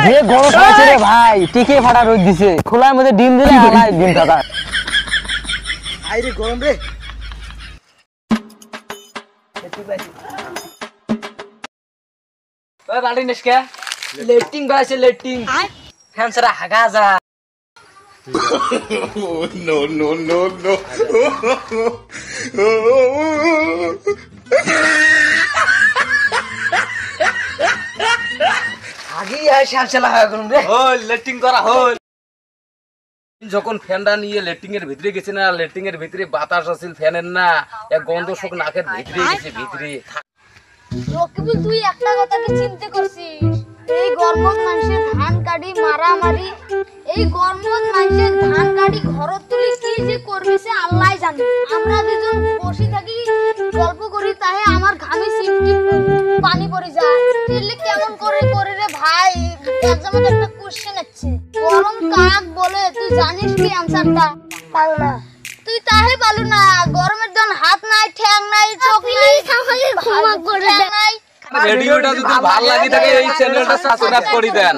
যে গরম আছে রে ভাই, টিকে ফাটা রোদ দিছে, খোলার মধ্যে ডিম দিলে আলাই ডিম ফাটা। আইরে গরম রে। ওই বাড়ি নেসকে লেটিং বাসে লেটিং ফ্যান সারা হাগা যা। No, no, no, no. আগেই আয় শালশালা হয়ে গেল রে। ওই লেটিং করা হল যখন ফ্যানটা নিয়ে লেটিং এর ভিতরে গেছে না, লেটিং এর ভিতরে বাতাস আছিল ফ্যানের না, এক গন্ধ শোক নাকের ভিতরে গেছে ভিতরে। রকিবুল তুই একটা কথা কি চিন্তা করছিস? এই গরমত মানুষের ধান কাটি মারামারি, এই গরমত মানুষের ধান কাটি ঘরত তুলি কি যে করবে সে আল্লাহই জানে। আমরা দুজন বসে থাকি গল্প করি, তাহে আমার ঘামে সিমটি পানি পড়ে যায়। তাহলে কেমন করে করে রে ভাই? এক্সামে একটা কোশ্চেন আছে, গরম কাক বলে তুই জানিস কি আনসারটা? পারো না তুই, তাহে পারু না। গরমের জন্য হাত নাই, ঠ্যাং নাই, চোখ নাই, ঠ্যাং নাই। ভিডিওটা যদি ভালো লাগে থাকে এই চ্যানেলটা সাবস্ক্রাইব করে দেন।